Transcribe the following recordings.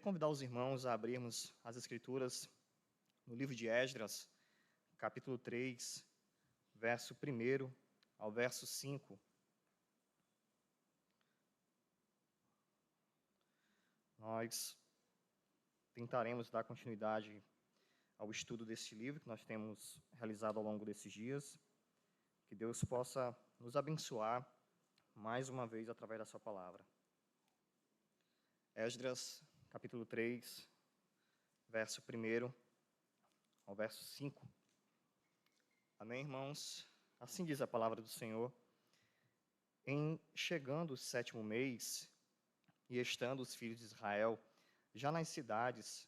Queria convidar os irmãos a abrirmos as Escrituras no livro de Esdras, capítulo 3, verso 1 ao verso 5. Nós tentaremos dar continuidade ao estudo desse livro que nós temos realizado ao longo desses dias. Que Deus possa nos abençoar mais uma vez através da sua palavra. Esdras, capítulo 3, verso 1 ao verso 5. Amém, irmãos? Assim diz a palavra do Senhor. Em chegando o 7º mês, e estando os filhos de Israel já nas cidades,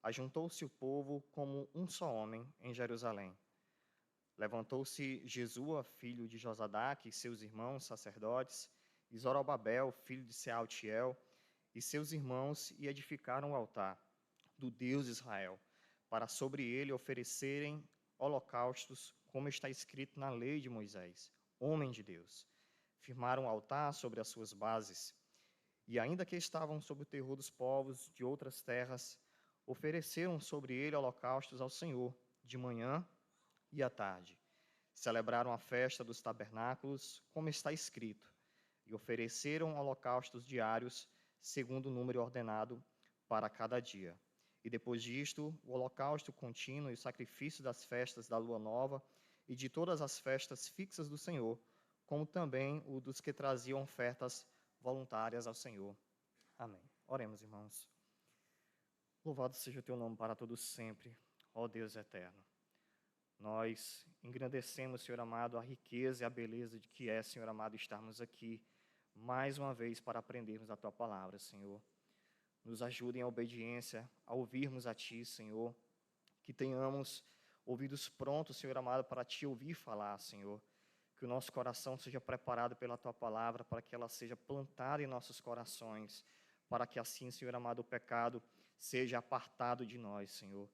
ajuntou-se o povo como um só homem em Jerusalém. Levantou-se Jesua, filho de Josadaque, e seus irmãos sacerdotes, e Zorobabel, filho de Sealtiel, e seus irmãos, e edificaram o altar do Deus de Israel, para sobre ele oferecerem holocaustos, como está escrito na lei de Moisés, homem de Deus. Firmaram o altar sobre as suas bases, e ainda que estavam sob o terror dos povos de outras terras, ofereceram sobre ele holocaustos ao Senhor, de manhã e à tarde. Celebraram a festa dos tabernáculos, como está escrito, e ofereceram holocaustos diários, segundo o número ordenado para cada dia. E depois disto, o holocausto contínuo e o sacrifício das festas da lua nova e de todas as festas fixas do Senhor, como também o dos que traziam ofertas voluntárias ao Senhor. Amém. Oremos, irmãos. Louvado seja o teu nome para todos sempre, ó Deus eterno. Nós engrandecemos, Senhor amado, a riqueza e a beleza de que é, Senhor amado, estarmos aqui mais uma vez para aprendermos a tua palavra, Senhor. Nos ajude em obediência a ouvirmos a ti, Senhor. Que tenhamos ouvidos prontos, Senhor amado, para te ouvir falar, Senhor. Que o nosso coração seja preparado pela tua palavra, para que ela seja plantada em nossos corações, para que assim, Senhor amado, o pecado seja apartado de nós, Senhor.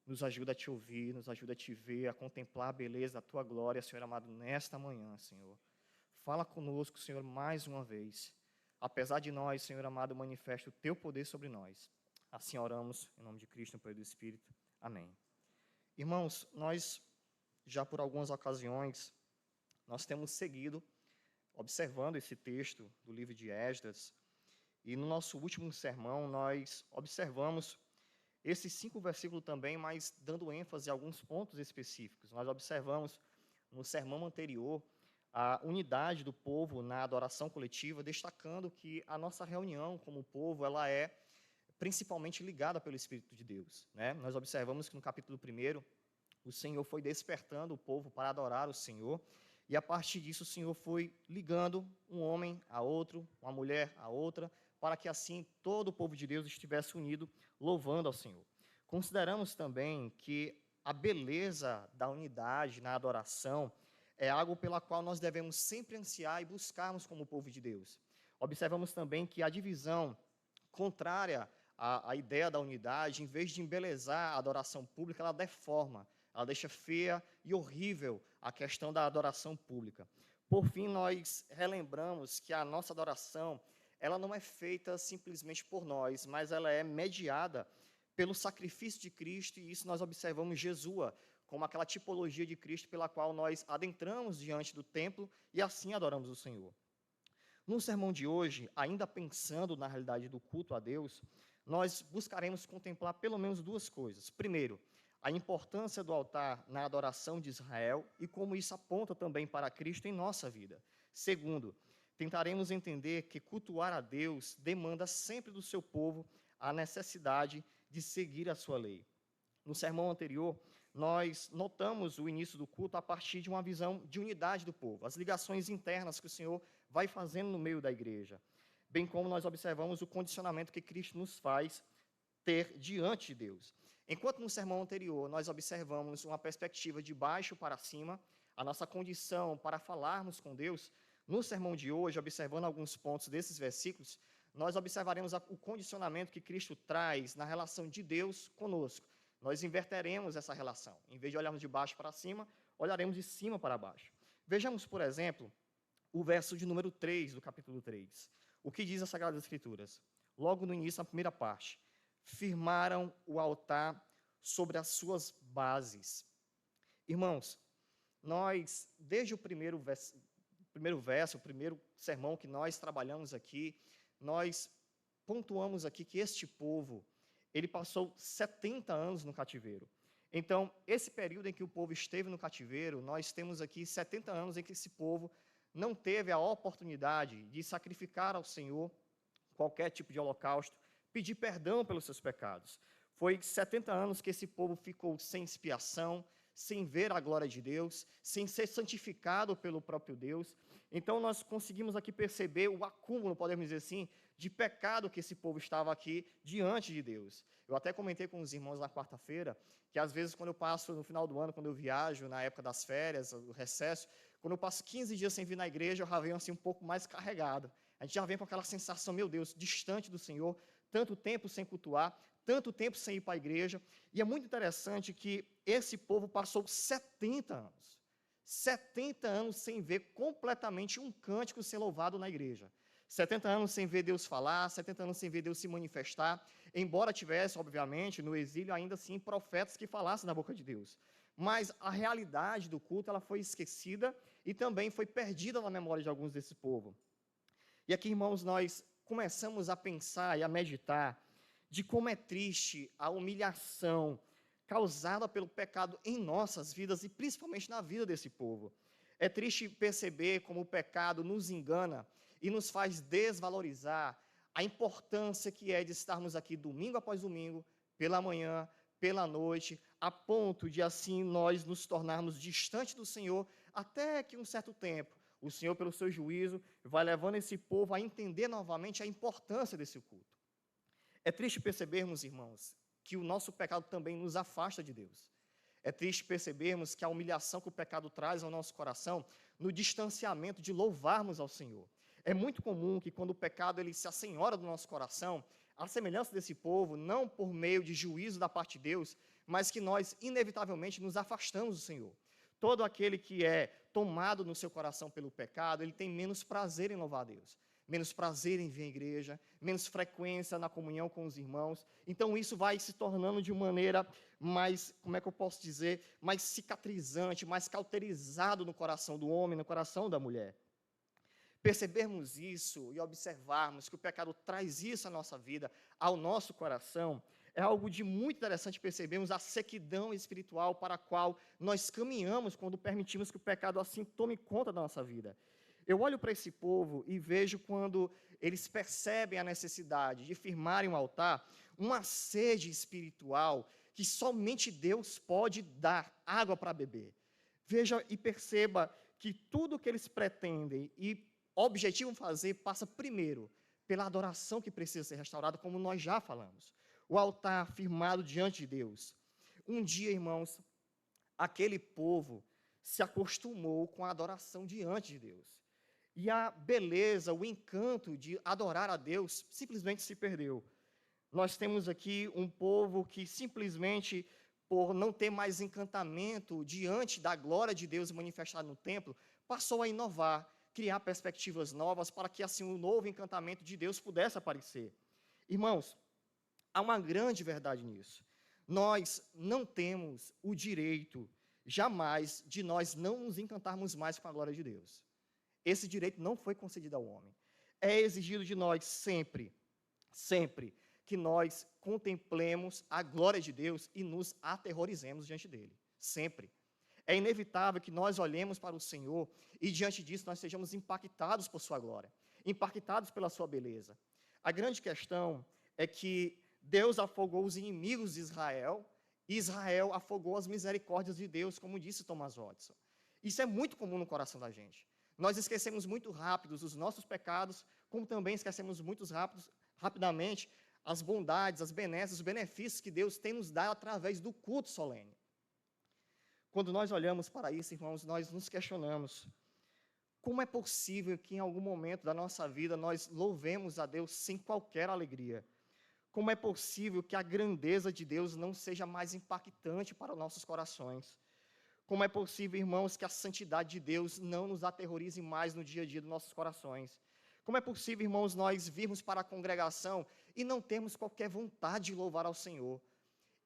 Nos ajuda a te ouvir, nos ajuda a te ver, a contemplar a beleza da tua glória, Senhor amado, nesta manhã, Senhor. Fala conosco, Senhor, mais uma vez. Apesar de nós, Senhor amado, manifesta o teu poder sobre nós. Assim oramos, em nome de Cristo, no poder do Espírito. Amém. Irmãos, nós já por algumas ocasiões, nós temos seguido, observando esse texto do livro de Esdras, e no nosso último sermão nós observamos esses 5 versículos também, mas dando ênfase a alguns pontos específicos. Nós observamos no sermão anterior a unidade do povo na adoração coletiva, destacando que a nossa reunião como povo, ela é principalmente ligada pelo Espírito de Deus, né? Nós observamos que no capítulo 1, o Senhor foi despertando o povo para adorar o Senhor, e a partir disso o Senhor foi ligando um homem a outro, uma mulher a outra, para que assim todo o povo de Deus estivesse unido, louvando ao Senhor. Consideramos também que a beleza da unidade na adoração é algo pela qual nós devemos sempre ansiar e buscarmos como povo de Deus. Observamos também que a divisão contrária à ideia da unidade, em vez de embelezar a adoração pública, ela deforma, ela deixa feia e horrível a questão da adoração pública. Por fim, nós relembramos que a nossa adoração, ela não é feita simplesmente por nós, mas ela é mediada pelo sacrifício de Cristo, e isso nós observamos Jesua, como aquela tipologia de Cristo pela qual nós adentramos diante do templo e assim adoramos o Senhor. No sermão de hoje, ainda pensando na realidade do culto a Deus, nós buscaremos contemplar pelo menos 2 coisas. Primeiro, a importância do altar na adoração de Israel e como isso aponta também para Cristo em nossa vida. Segundo, tentaremos entender que cultuar a Deus demanda sempre do seu povo a necessidade de seguir a sua lei. No sermão anterior, nós notamos o início do culto a partir de uma visão de unidade do povo, as ligações internas que o Senhor vai fazendo no meio da igreja, bem como nós observamos o condicionamento que Cristo nos faz ter diante de Deus. Enquanto no sermão anterior nós observamos uma perspectiva de baixo para cima, a nossa condição para falarmos com Deus, no sermão de hoje, observando alguns pontos desses versículos, nós observaremos o condicionamento que Cristo traz na relação de Deus conosco. Nós inverteremos essa relação. Em vez de olharmos de baixo para cima, olharemos de cima para baixo. Vejamos, por exemplo, o verso de número 3 do capítulo 3. O que diz as Sagradas Escrituras? Logo no início, na primeira parte. firmaram o altar sobre as suas bases. Irmãos, nós, desde o primeiro verso, o primeiro sermão que nós trabalhamos aqui, nós pontuamos aqui que este povo, ele passou 70 anos no cativeiro. Então, esse período em que o povo esteve no cativeiro, nós temos aqui 70 anos em que esse povo não teve a oportunidade de sacrificar ao Senhor qualquer tipo de holocausto, pedir perdão pelos seus pecados. Foi 70 anos que esse povo ficou sem expiação, sem ver a glória de Deus, sem ser santificado pelo próprio Deus. Então, nós conseguimos aqui perceber o acúmulo, podemos dizer assim, de pecado que esse povo estava aqui diante de Deus. Eu até comentei com os irmãos na quarta-feira, que às vezes quando eu passo no final do ano, quando eu viajo, na época das férias, o recesso, quando eu passo 15 dias sem vir na igreja, eu já venho assim um pouco mais carregado. A gente já vem com aquela sensação, meu Deus, distante do Senhor, tanto tempo sem cultuar, tanto tempo sem ir para a igreja. E é muito interessante que esse povo passou 70 anos. 70 anos sem ver completamente um cântico ser louvado na igreja. 70 anos sem ver Deus falar, 70 anos sem ver Deus se manifestar, embora tivesse, obviamente, no exílio, ainda assim, profetas que falassem da boca de Deus. Mas a realidade do culto, ela foi esquecida e também foi perdida na memória de alguns desse povo. E aqui, irmãos, nós começamos a pensar e a meditar de como é triste a humilhação causada pelo pecado em nossas vidas e principalmente na vida desse povo. É triste perceber como o pecado nos engana e nos faz desvalorizar a importância que é de estarmos aqui domingo após domingo, pela manhã, pela noite, a ponto de assim nós nos tornarmos distantes do Senhor, até que um certo tempo o Senhor, pelo seu juízo, vai levando esse povo a entender novamente a importância desse culto. É triste percebermos, irmãos, que o nosso pecado também nos afasta de Deus. É triste percebermos que a humilhação que o pecado traz ao nosso coração, no distanciamento de louvarmos ao Senhor. É muito comum que quando o pecado ele se assenhora do nosso coração, a semelhança desse povo, não por meio de juízo da parte de Deus, mas que nós inevitavelmente nos afastamos do Senhor. Todo aquele que é tomado no seu coração pelo pecado, ele tem menos prazer em louvar a Deus, menos prazer em vir à igreja, menos frequência na comunhão com os irmãos. Então isso vai se tornando de maneira mais, como é que eu posso dizer, mais cicatrizante, mais cauterizado no coração do homem, no coração da mulher. Percebermos isso e observarmos que o pecado traz isso à nossa vida, ao nosso coração, é algo de muito interessante percebermos a sequidão espiritual para a qual nós caminhamos quando permitimos que o pecado assim tome conta da nossa vida. Eu olho para esse povo e vejo quando eles percebem a necessidade de firmarem um altar, uma sede espiritual que somente Deus pode dar água para beber. Veja e perceba que tudo que eles pretendem e objetivam fazer passa primeiro pela adoração que precisa ser restaurada, como nós já falamos. O altar firmado diante de Deus. Um dia, irmãos, aquele povo se acostumou com a adoração diante de Deus. E a beleza, o encanto de adorar a Deus simplesmente se perdeu. Nós temos aqui um povo que simplesmente, por não ter mais encantamento diante da glória de Deus manifestada no templo, passou a inovar, criar perspectivas novas para que assim o novo encantamento de Deus pudesse aparecer. Irmãos, há uma grande verdade nisso. Nós não temos o direito, jamais, de nós não nos encantarmos mais com a glória de Deus. Esse direito não foi concedido ao homem. É exigido de nós sempre, sempre, que nós contemplemos a glória de Deus e nos aterrorizemos diante dele. Sempre. É inevitável que nós olhemos para o Senhor e, diante disso, nós sejamos impactados por sua glória, impactados pela sua beleza. A grande questão é que Deus afogou os inimigos de Israel e Israel afogou as misericórdias de Deus, como disse Thomas Watson. Isso é muito comum no coração da gente. Nós esquecemos muito rápido os nossos pecados, como também esquecemos muito rapidamente as bondades, as benesses, os benefícios que Deus tem nos dado através do culto solene. Quando nós olhamos para isso, irmãos, nós nos questionamos: como é possível que em algum momento da nossa vida nós louvemos a Deus sem qualquer alegria? Como é possível que a grandeza de Deus não seja mais impactante para nossos corações? Como é possível, irmãos, que a santidade de Deus não nos aterrorize mais no dia a dia dos nossos corações? Como é possível, irmãos, nós virmos para a congregação e não termos qualquer vontade de louvar ao Senhor?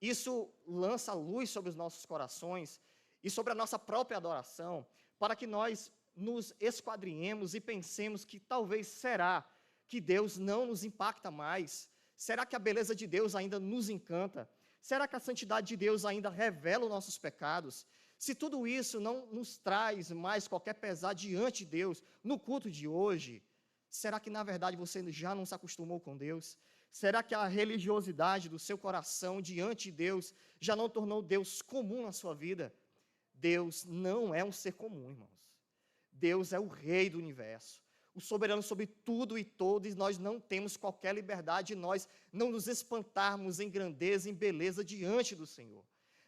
Isso lança luz sobre os nossos corações e sobre a nossa própria adoração, para que nós nos esquadrinhemos e pensemos que talvez será que Deus não nos impacta mais? Será que a beleza de Deus ainda nos encanta? Será que a santidade de Deus ainda revela os nossos pecados? Se tudo isso não nos traz mais qualquer pesar diante de Deus no culto de hoje, será que na verdade você já não se acostumou com Deus? Será que a religiosidade do seu coração diante de Deus já não tornou Deus comum na sua vida? Deus não é um ser comum, irmãos. Deus é o Rei do universo, o soberano sobre tudo e todos, e nós não temos qualquer liberdade de nós não nos espantarmos em grandeza, em beleza diante do Senhor.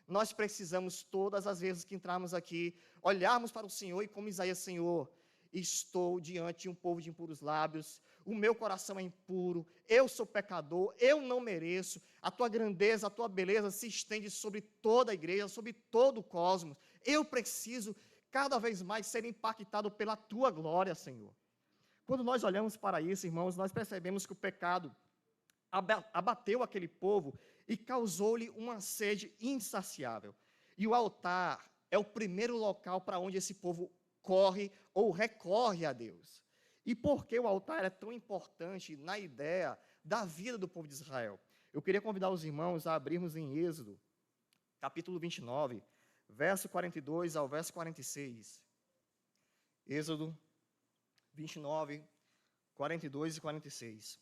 Nós precisamos, todas as vezes que entrarmos aqui, olharmos para o Senhor e como Isaías, Senhor, estou diante de um povo de impuros lábios, o meu coração é impuro, eu sou pecador, eu não mereço, a tua grandeza, a tua beleza se estende sobre toda a igreja, sobre todo o cosmos, eu preciso cada vez mais ser impactado pela tua glória, Senhor. Quando nós olhamos para isso, irmãos, nós percebemos que o pecado abateu aquele povo e causou-lhe uma sede insaciável. E o altar é o primeiro local para onde esse povo corre ou recorre a Deus. E por que o altar é tão importante na ideia da vida do povo de Israel? Eu queria convidar os irmãos a abrirmos em Êxodo, capítulo 29, verso 42 ao verso 46. Êxodo 29, 42 e 46.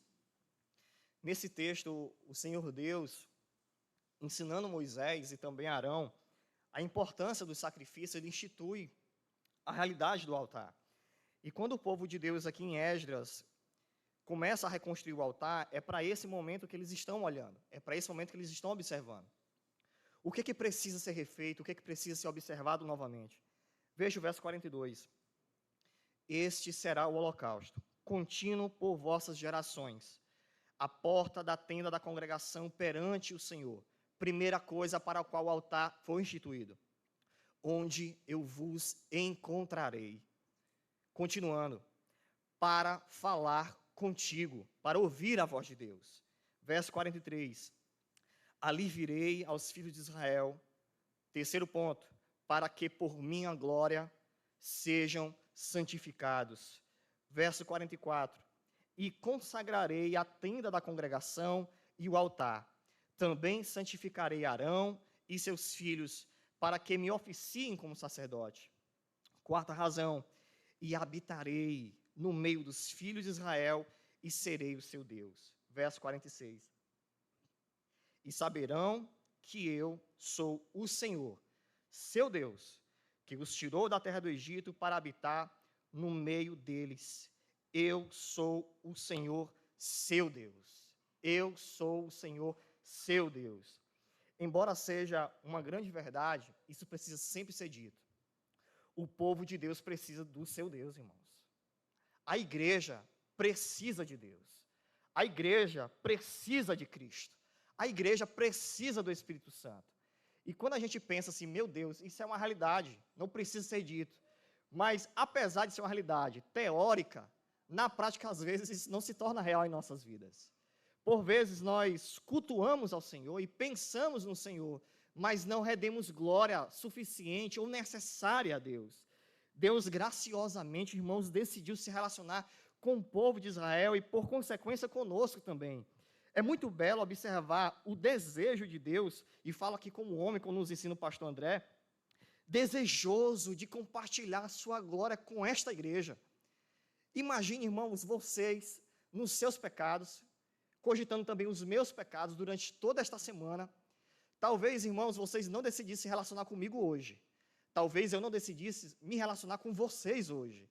Nesse texto, o Senhor Deus, ensinando Moisés e também Arão a importância do sacrifício, ele institui a realidade do altar. E quando o povo de Deus aqui em Esdras começa a reconstruir o altar, é para esse momento que eles estão olhando, é para esse momento que eles estão observando. O que precisa ser refeito, o que precisa ser observado novamente? Veja o verso 42. Este será o holocausto, contínuo por vossas gerações, a porta da tenda da congregação perante o Senhor, primeira coisa para a qual o altar foi instituído, onde eu vos encontrarei. Continuando, para falar contigo, para ouvir a voz de Deus. Verso 43. Ali virei aos filhos de Israel. Terceiro ponto, para que por minha glória sejam santificados. Verso 44. E consagrarei a tenda da congregação e o altar. Também santificarei Arão e seus filhos, para que me oficiem como sacerdote. Quarta razão, e habitarei no meio dos filhos de Israel e serei o seu Deus. Verso 46. E saberão que eu sou o Senhor, seu Deus, que os tirou da terra do Egito para habitar no meio deles. Eu sou o Senhor, seu Deus. Eu sou o Senhor, seu Deus. Embora seja uma grande verdade, isso precisa sempre ser dito. O povo de Deus precisa do seu Deus, irmãos. A igreja precisa de Deus. A igreja precisa de Cristo. A igreja precisa do Espírito Santo. E quando a gente pensa assim, meu Deus, isso é uma realidade, não precisa ser dito. Mas, apesar de ser uma realidade teórica, na prática, às vezes, isso não se torna real em nossas vidas. Por vezes, nós cultuamos ao Senhor e pensamos no Senhor, mas não rendemos glória suficiente ou necessária a Deus. Deus, graciosamente, irmãos, decidiu se relacionar com o povo de Israel e, por consequência, conosco também. É muito belo observar o desejo de Deus, e falo aqui como homem, como nos ensina o pastor André, desejoso de compartilhar a sua glória com esta igreja. Imagine, irmãos, vocês, nos seus pecados, cogitando também os meus pecados durante toda esta semana. Talvez, irmãos, vocês não decidissem se relacionar comigo hoje. Talvez eu não decidisse me relacionar com vocês hoje.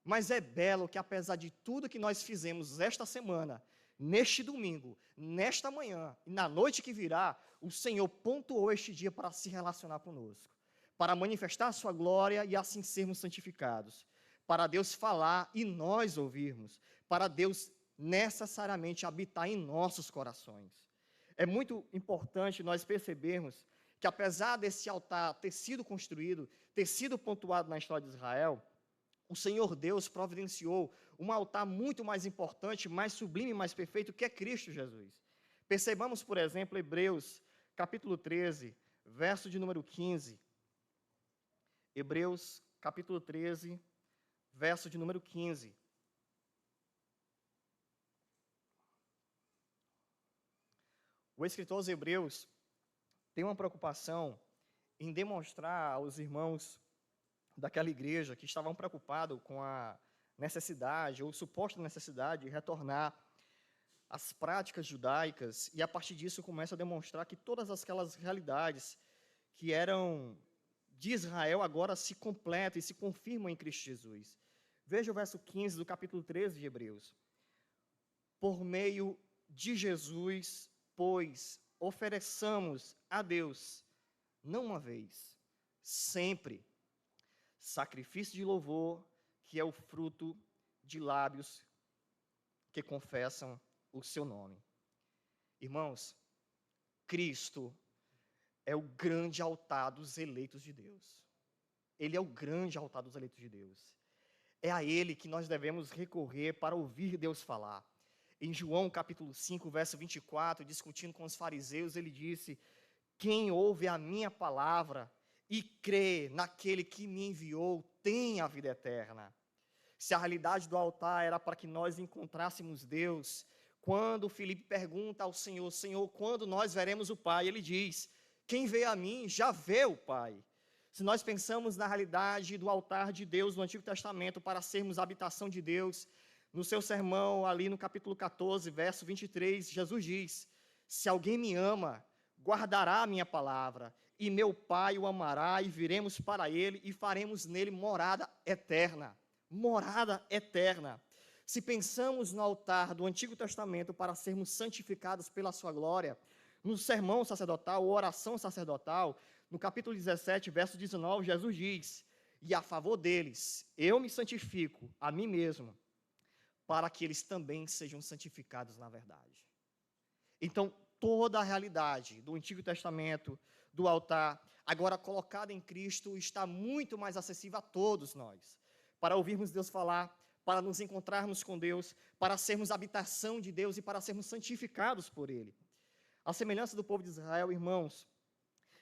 Mas é belo que, apesar de tudo que nós fizemos esta semana, neste domingo, nesta manhã e na noite que virá, o Senhor pontuou este dia para se relacionar conosco, para manifestar a sua glória e assim sermos santificados, para Deus falar e nós ouvirmos, para Deus necessariamente habitar em nossos corações. É muito importante nós percebermos que, apesar desse altar ter sido construído, ter sido pontuado na história de Israel, o Senhor Deus providenciou um altar muito mais importante, mais sublime, mais perfeito, que é Cristo Jesus. Percebamos, por exemplo, Hebreus, capítulo 13, verso de número 15. Hebreus, capítulo 13, verso de número 15. O escritor aos Hebreus tem uma preocupação em demonstrar aos irmãos daquela igreja que estavam preocupados com a necessidade, ou suposta necessidade, de retornar às práticas judaicas, e a partir disso começa a demonstrar que todas aquelas realidades que eram de Israel agora se completam e se confirmam em Cristo Jesus. Veja o verso 15 do capítulo 13 de Hebreus. Por meio de Jesus, pois, ofereçamos a Deus, não uma vez, sempre, sacrifício de louvor, que é o fruto de lábios que confessam o seu nome. Irmãos, Cristo é o grande altar dos eleitos de Deus. Ele é o grande altar dos eleitos de Deus. É a Ele que nós devemos recorrer para ouvir Deus falar. Em João capítulo 5, verso 24, discutindo com os fariseus, ele disse: quem ouve a minha palavra e crê naquele que me enviou, tem a vida eterna. Se a realidade do altar era para que nós encontrássemos Deus, quando Filipe pergunta ao Senhor: Senhor, quando nós veremos o Pai? Ele diz: quem vê a mim, já vê o Pai. Se nós pensamos na realidade do altar de Deus no Antigo Testamento para sermos a habitação de Deus, no seu sermão, ali no capítulo 14, verso 23, Jesus diz: se alguém me ama, guardará a minha palavra, e meu Pai o amará, e viremos para ele, e faremos nele morada eterna. Morada eterna. Se pensamos no altar do Antigo Testamento para sermos santificados pela sua glória, no sermão sacerdotal, ou oração sacerdotal, no capítulo 17, verso 19, Jesus diz: e a favor deles, eu me santifico a mim mesmo, para que eles também sejam santificados na verdade. Então, toda a realidade do Antigo Testamento, do altar, agora colocada em Cristo, está muito mais acessível a todos nós. Para ouvirmos Deus falar, para nos encontrarmos com Deus, para sermos habitação de Deus e para sermos santificados por Ele. A semelhança do povo de Israel, irmãos,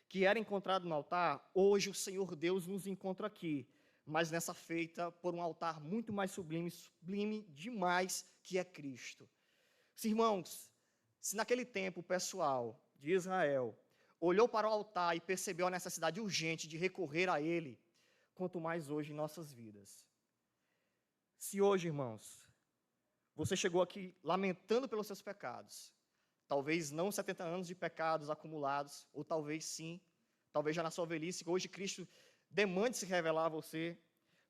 que era encontrado no altar, hoje o Senhor Deus nos encontra aqui, mas nessa feita por um altar muito mais sublime, sublime demais, que é Cristo. Se, irmãos, se naquele tempo o pessoal de Israel olhou para o altar e percebeu a necessidade urgente de recorrer a ele, quanto mais hoje em nossas vidas. Se hoje, irmãos, você chegou aqui lamentando pelos seus pecados, talvez não 70 anos de pecados acumulados, ou talvez sim, talvez já na sua velhice, hoje Cristo demande se revelar a você.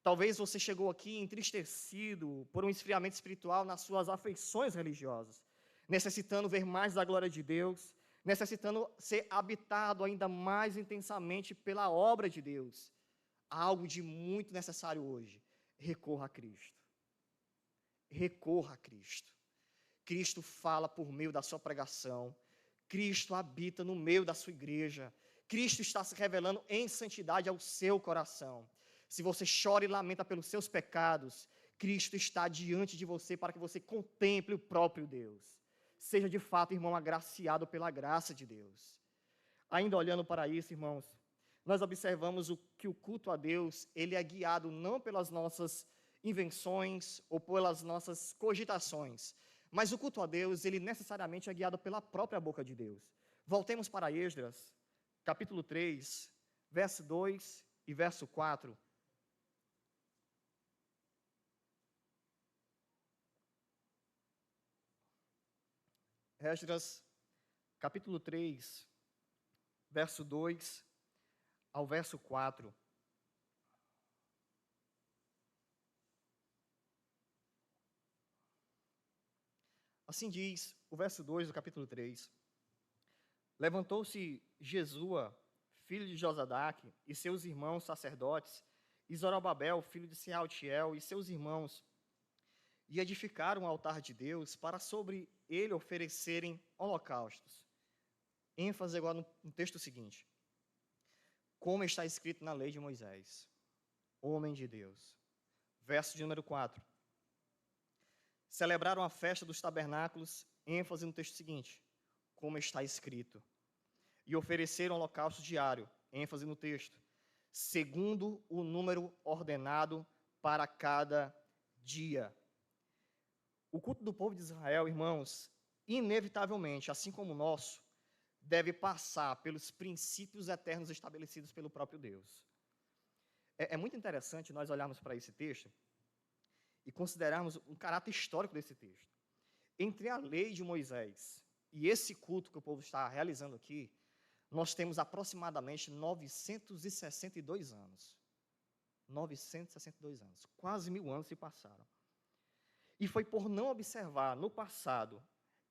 Talvez você chegou aqui entristecido por um esfriamento espiritual nas suas afeições religiosas, necessitando ver mais da glória de Deus, necessitando ser habitado ainda mais intensamente pela obra de Deus. Há algo de muito necessário hoje. Recorra a Cristo. Recorra a Cristo. Cristo fala por meio da sua pregação. Cristo habita no meio da sua igreja. Cristo está se revelando em santidade ao seu coração. Se você chora e lamenta pelos seus pecados, Cristo está diante de você para que você contemple o próprio Deus. Seja de fato, irmão, agraciado pela graça de Deus. Ainda olhando para isso, irmãos, nós observamos que o culto a Deus, ele é guiado não pelas nossas invenções ou pelas nossas cogitações, mas o culto a Deus, ele necessariamente é guiado pela própria boca de Deus. Voltemos para Esdras, capítulo 3, verso 2 e verso 4. Esdras, capítulo 3, verso 2 ao verso 4. Assim diz o verso 2 do capítulo 3. Levantou-se Jesua, filho de Josadaque, e seus irmãos sacerdotes, e Zorobabel, filho de Sealtiel, e seus irmãos, e edificaram um altar de Deus para sobre ele oferecerem holocaustos. ênfase agora no texto seguinte. Como está escrito na lei de Moisés: homem de Deus, verso de número 4. Celebraram a festa dos tabernáculos, ênfase no texto seguinte, como está escrito. E ofereceram holocausto diário, ênfase no texto, segundo o número ordenado para cada dia. O culto do povo de Israel, irmãos, inevitavelmente, assim como o nosso, deve passar pelos princípios eternos estabelecidos pelo próprio Deus. É muito interessante nós olharmos para esse texto e considerarmos um caráter histórico desse texto. Entre a lei de Moisés e esse culto que o povo está realizando aqui, nós temos aproximadamente 962 anos. 962 anos. Quase 1000 anos se passaram. E foi por não observar no passado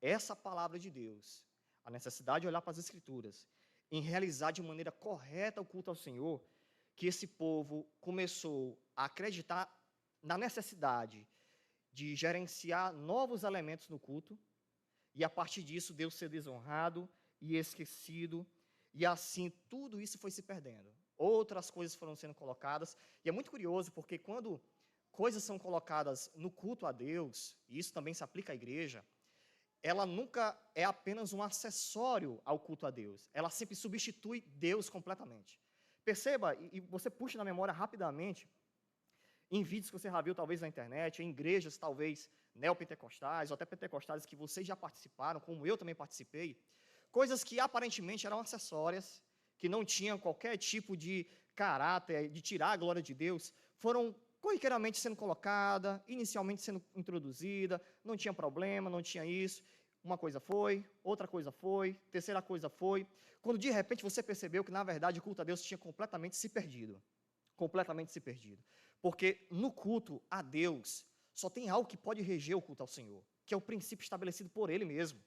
essa palavra de Deus, a necessidade de olhar para as Escrituras, em realizar de maneira correta o culto ao Senhor, que esse povo começou a acreditar na necessidade de gerenciar novos elementos no culto, e a partir disso Deus ser desonrado e esquecido, e assim tudo isso foi se perdendo. Outras coisas foram sendo colocadas, e é muito curioso porque quando coisas são colocadas no culto a Deus, e isso também se aplica à igreja, ela nunca é apenas um acessório ao culto a Deus, ela sempre substitui Deus completamente. Perceba, e você puxa na memória rapidamente, em vídeos que você já viu talvez na internet, em igrejas talvez neopentecostais, ou até pentecostais que vocês já participaram, como eu também participei, coisas que aparentemente eram acessórias, que não tinham qualquer tipo de caráter, de tirar a glória de Deus, foram corriqueiramente sendo colocada, inicialmente sendo introduzida, não tinha problema, não tinha isso, uma coisa foi, outra coisa foi, terceira coisa foi, quando de repente você percebeu que na verdade o culto a Deus tinha completamente se perdido, porque no culto a Deus só tem algo que pode reger o culto ao Senhor, que é o princípio estabelecido por Ele mesmo.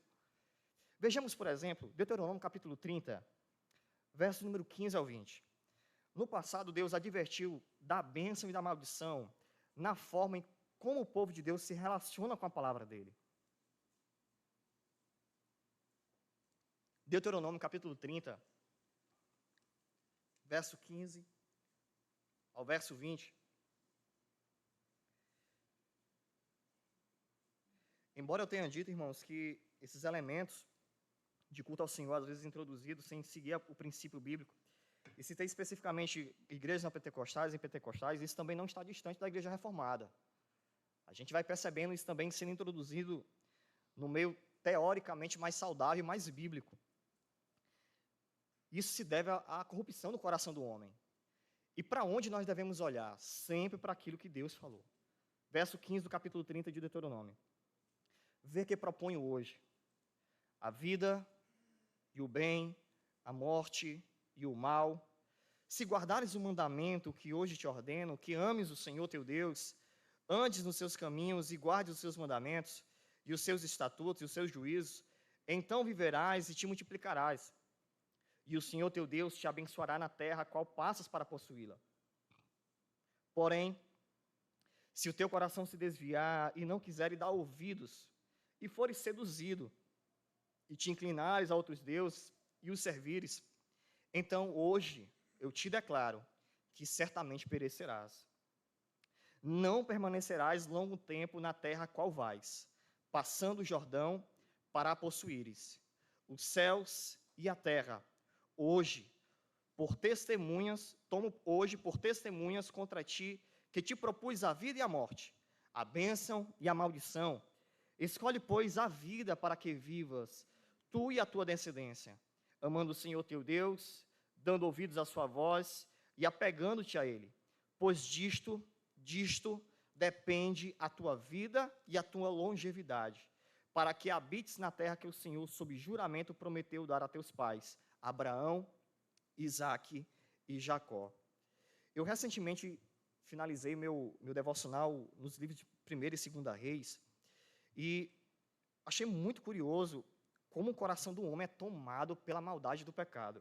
Vejamos, por exemplo, Deuteronômio capítulo 30, verso número 15 ao 20. No passado, Deus advertiu da bênção e da maldição na forma em como o povo de Deus se relaciona com a palavra dele. Deuteronômio capítulo 30, verso 15 ao verso 20. Embora eu tenha dito, irmãos, que esses elementos de culto ao Senhor, às vezes introduzidos sem seguir o princípio bíblico, e citei especificamente igrejas neopentecostais e pentecostais, isso também não está distante da igreja reformada. A gente vai percebendo isso também sendo introduzido no meio teoricamente mais saudável e mais bíblico. Isso se deve à corrupção do coração do homem. E para onde nós devemos olhar? Sempre para aquilo que Deus falou. Verso 15 do capítulo 30 de Deuteronômio. Vê que proponho hoje a vida e o bem, a morte e o mal. Se guardares o mandamento que hoje te ordeno, que ames o Senhor teu Deus, andes nos seus caminhos e guardes os seus mandamentos, e os seus estatutos e os seus juízos, então viverás e te multiplicarás. E o Senhor teu Deus te abençoará na terra, a qual passas para possuí-la. Porém, se o teu coração se desviar e não quiser dar ouvidos, e fores seduzido, e te inclinares a outros deuses e os servires, então hoje eu te declaro que certamente perecerás. Não permanecerás longo tempo na terra a qual vais, passando o Jordão para a possuíres. Os céus e a terra, hoje, tomo hoje por testemunhas contra ti, que te propus a vida e a morte, a bênção e a maldição. Escolhe, pois, a vida para que vivas, tu e a tua descendência, amando o Senhor teu Deus, dando ouvidos à sua voz e apegando-te a Ele, pois disto depende a tua vida e a tua longevidade, para que habites na terra que o Senhor, sob juramento, prometeu dar a teus pais, Abraão, Isaque e Jacó. Eu recentemente finalizei meu devocional nos livros de 1ª e 2ª Reis, e achei muito curioso como o coração do homem é tomado pela maldade do pecado.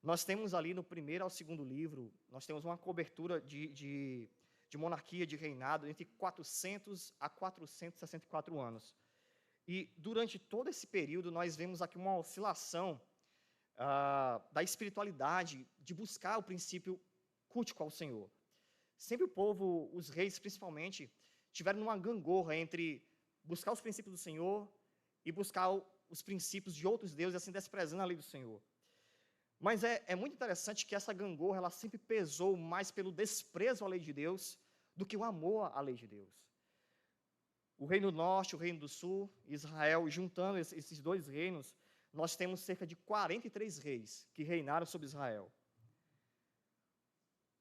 Nós temos ali no 1º ao 2º livro, nós temos uma cobertura de monarquia, de reinado, entre 400 a 464 anos. E durante todo esse período, nós vemos aqui uma oscilação da espiritualidade, de buscar o princípio cultico ao Senhor. sempre o povo, os reis principalmente, tiveram uma gangorra entre buscar os princípios do Senhor e buscar os princípios de outros deuses, assim desprezando a lei do Senhor. Mas é muito interessante que essa gangorra, ela sempre pesou mais pelo desprezo à lei de Deus do que o amor à lei de Deus. O reino do norte, o reino do sul, Israel, juntando esses dois reinos, nós temos cerca de 43 reis que reinaram sobre Israel.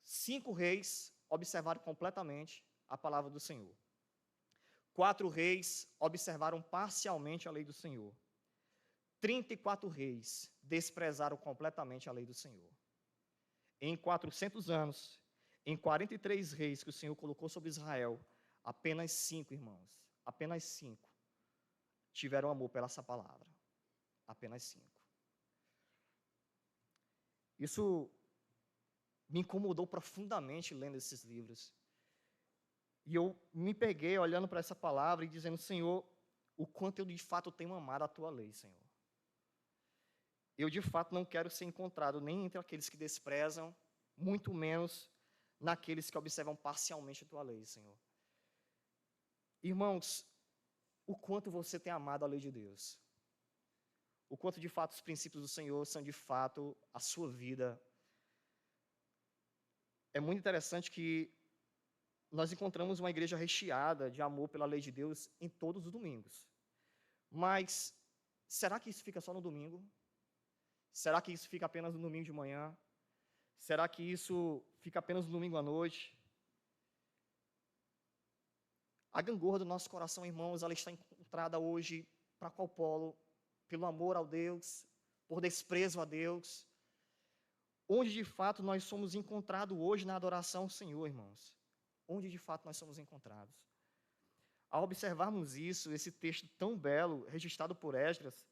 5 reis observaram completamente a palavra do Senhor. 4 reis observaram parcialmente a lei do Senhor. 34 reis desprezaram completamente a lei do Senhor. Em 400 anos, em 43 reis que o Senhor colocou sobre Israel, apenas 5, irmãos, apenas 5 tiveram amor pela essa palavra. Apenas 5. Isso me incomodou profundamente lendo esses livros. E eu me peguei olhando para essa palavra e dizendo, Senhor, o quanto eu de fato tenho amado a Tua lei, Senhor. Eu de fato não quero ser encontrado nem entre aqueles que desprezam, muito menos naqueles que observam parcialmente a Tua lei, Senhor. Irmãos, o quanto você tem amado a lei de Deus. O quanto de fato os princípios do Senhor são de fato a sua vida. É muito interessante que nós encontramos uma igreja recheada de amor pela lei de Deus em todos os domingos. Mas será que isso fica só no domingo? Será que isso fica apenas no domingo de manhã? Será que isso fica apenas no domingo à noite? A gangorra do nosso coração, irmãos, ela está encontrada hoje para qual polo? Pelo amor ao Deus, por desprezo a Deus. Onde de fato nós somos encontrados hoje na adoração ao Senhor, irmãos? Onde de fato nós somos encontrados? Ao observarmos isso, esse texto tão belo, registrado por Esdras,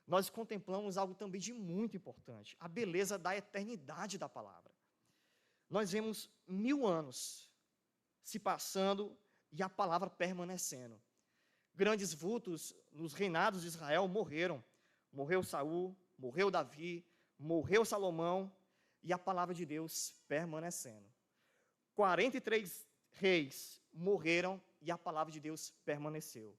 nós contemplamos algo também de muito importante, a beleza da eternidade da palavra. Nós vemos 1000 anos se passando e a palavra permanecendo. Grandes vultos nos reinados de Israel morreram. Morreu Saul, morreu Davi, morreu Salomão, e a palavra de Deus permanecendo. 43 reis morreram e a palavra de Deus permaneceu.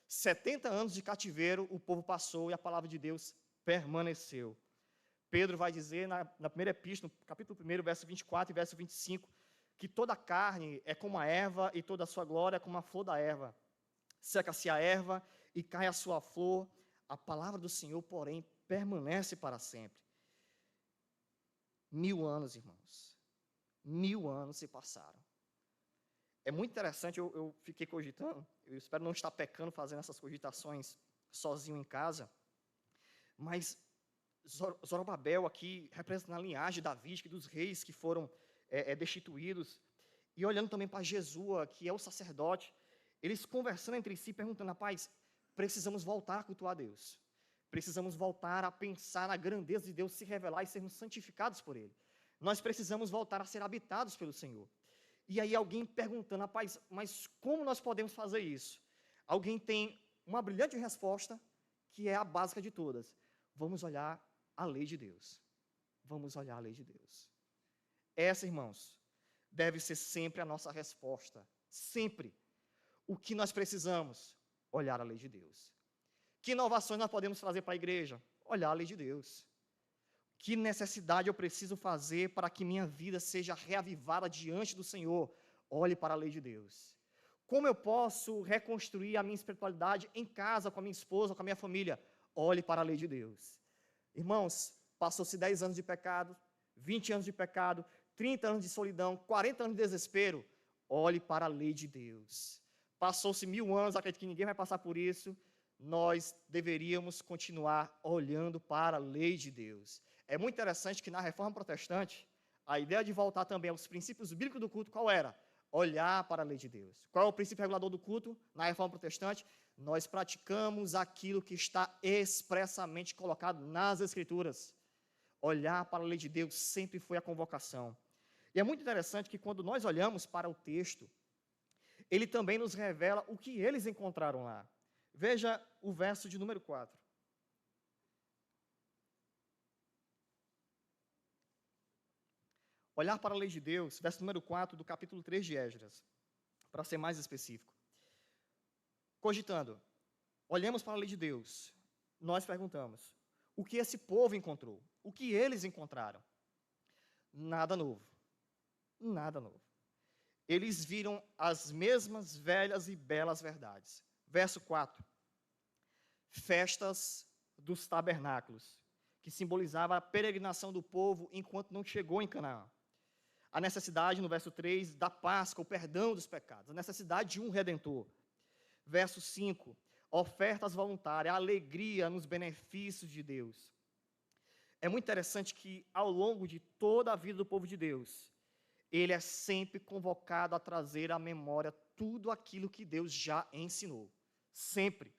70 anos de cativeiro o povo passou e a palavra de Deus permaneceu. Pedro vai dizer na primeira epístola, no capítulo 1, verso 24 e verso 25, que toda carne é como a erva e toda a sua glória é como a flor da erva. Seca-se a erva e cai a sua flor, a palavra do Senhor, porém, permanece para sempre. 1000 anos, irmãos. 1000 anos se passaram. É muito interessante, eu fiquei cogitando, eu espero não estar pecando fazendo essas cogitações sozinho em casa, mas Zorobabel aqui representa a linhagem davídica dos reis que foram destituídos, e olhando também para Jesua, que é o sacerdote, eles conversando entre si, perguntando, rapaz, precisamos voltar a cultuar a Deus. Precisamos voltar a pensar na grandeza de Deus, se revelar e sermos santificados por Ele. Nós precisamos voltar a ser habitados pelo Senhor. E aí alguém perguntando, rapaz, mas como nós podemos fazer isso? Alguém tem uma brilhante resposta, que é a básica de todas. Vamos olhar a lei de Deus. Vamos olhar a lei de Deus. Essa, irmãos, deve ser sempre a nossa resposta. Sempre. O que nós precisamos? Olhar a lei de Deus. Que inovações nós podemos trazer para a igreja? Olhar a lei de Deus. Que necessidade eu preciso fazer para que minha vida seja reavivada diante do Senhor? Olhe para a lei de Deus. Como eu posso reconstruir a minha espiritualidade em casa, com a minha esposa, com a minha família? Olhe para a lei de Deus. Irmãos, passou-se 10 anos de pecado, 20 anos de pecado, 30 anos de solidão, 40 anos de desespero. Olhe para a lei de Deus. Passou-se 1000 anos, acredito que ninguém vai passar por isso. Nós deveríamos continuar olhando para a lei de Deus. É muito interessante que na Reforma Protestante, a ideia de voltar também aos princípios bíblicos do culto, qual era? Olhar para a lei de Deus. Qual é o princípio regulador do culto na Reforma Protestante? Nós praticamos aquilo que está expressamente colocado nas Escrituras. Olhar para a lei de Deus sempre foi a convocação. E é muito interessante que quando nós olhamos para o texto, ele também nos revela o que eles encontraram lá. Veja o verso de número 4. Olhar para a lei de Deus, verso número 4 do capítulo 3 de Esdras, para ser mais específico. Cogitando, olhamos para a lei de Deus, nós perguntamos, o que esse povo encontrou? O que eles encontraram? Nada novo. Nada novo. Eles viram as mesmas velhas e belas verdades. Verso 4. Festas dos tabernáculos, que simbolizava a peregrinação do povo enquanto não chegou em Canaã. A necessidade, no verso 3, da Páscoa, o perdão dos pecados. A necessidade de um Redentor. Verso 5. Ofertas voluntárias, a alegria nos benefícios de Deus. É muito interessante que, ao longo de toda a vida do povo de Deus, ele é sempre convocado a trazer à memória tudo aquilo que Deus já ensinou. Sempre.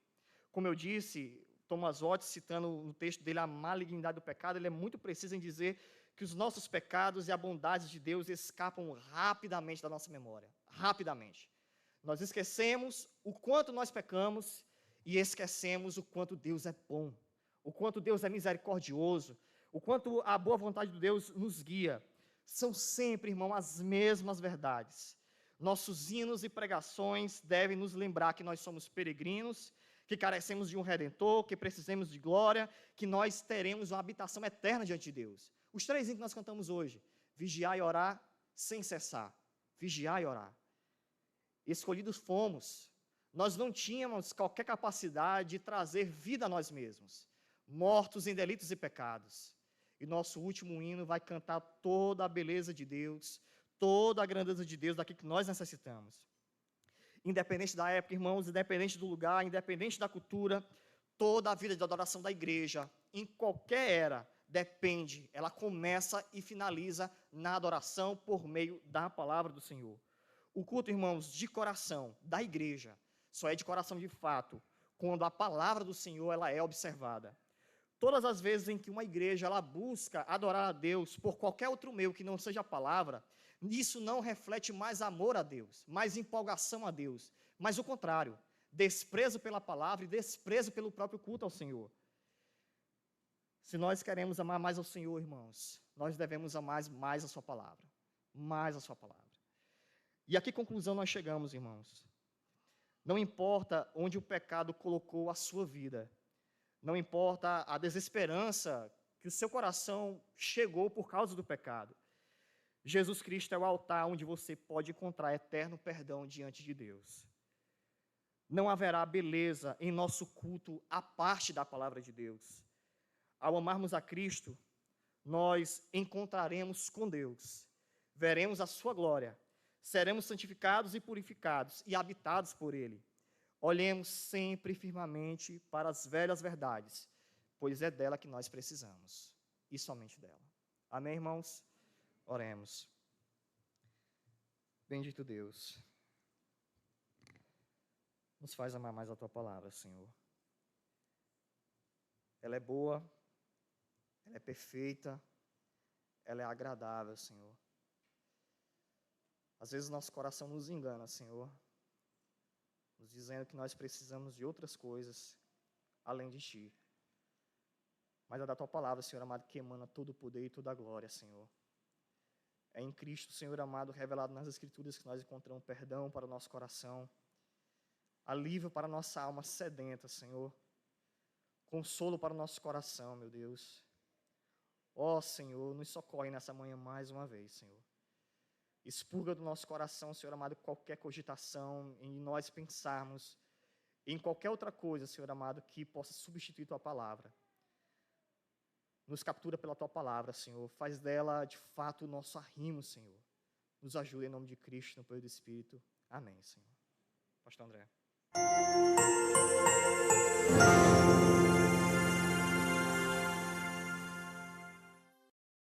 Como eu disse, Thomas Watts, citando no texto dele a malignidade do pecado, ele é muito preciso em dizer que os nossos pecados e a bondade de Deus escapam rapidamente da nossa memória. Rapidamente. Nós esquecemos o quanto nós pecamos e esquecemos o quanto Deus é bom, o quanto Deus é misericordioso, o quanto a boa vontade de Deus nos guia. São sempre, irmão, as mesmas verdades. Nossos hinos e pregações devem nos lembrar que nós somos peregrinos, que carecemos de um Redentor, que precisamos de glória, que nós teremos uma habitação eterna diante de Deus. Os 3 hinos que nós cantamos hoje, vigiar e orar sem cessar. Vigiar e orar. Escolhidos fomos. Nós não tínhamos qualquer capacidade de trazer vida a nós mesmos, mortos em delitos e pecados. E nosso último hino vai cantar toda a beleza de Deus, toda a grandeza de Deus, daquilo que nós necessitamos. Independente da época, irmãos, independente do lugar, independente da cultura, toda a vida de adoração da igreja, em qualquer era, depende, ela começa e finaliza na adoração por meio da palavra do Senhor. O culto, irmãos, de coração, da igreja, só é de coração de fato, quando a palavra do Senhor ela é observada. Todas as vezes em que uma igreja ela busca adorar a Deus por qualquer outro meio que não seja a palavra, isso não reflete mais amor a Deus, mais empolgação a Deus, mas o contrário, desprezo pela palavra e desprezo pelo próprio culto ao Senhor. Se nós queremos amar mais ao Senhor, irmãos, nós devemos amar mais a sua palavra, mais a sua palavra. E a que conclusão nós chegamos, irmãos? Não importa onde o pecado colocou a sua vida, não importa a desesperança que o seu coração chegou por causa do pecado. Jesus Cristo é o altar onde você pode encontrar eterno perdão diante de Deus. Não haverá beleza em nosso culto à parte da palavra de Deus. Ao amarmos a Cristo, nós encontraremos com Deus, veremos a sua glória, seremos santificados e purificados e habitados por Ele. Olhemos sempre firmemente para as velhas verdades, pois é dela que nós precisamos, e somente dela. Amém, irmãos? Oremos. Bendito Deus, nos faz amar mais a Tua palavra, Senhor. Ela é boa, ela é perfeita, ela é agradável, Senhor. Às vezes nosso coração nos engana, Senhor, nos dizendo que nós precisamos de outras coisas além de Ti. Mas é da Tua palavra, Senhor amado, que emana todo o poder e toda a glória, Senhor. É em Cristo, Senhor amado, revelado nas Escrituras que nós encontramos perdão para o nosso coração, alívio para a nossa alma sedenta, Senhor, consolo para o nosso coração, meu Deus. Ó Senhor, nos socorre nessa manhã mais uma vez, Senhor. Expurga do nosso coração, Senhor amado, qualquer cogitação em nós pensarmos em qualquer outra coisa, Senhor amado, que possa substituir Tua palavra. Nos captura pela Tua palavra, Senhor. Faz dela, de fato, o nosso arrimo, Senhor. Nos ajuda em nome de Cristo, no poder do Espírito. Amém, Senhor. Pastor André.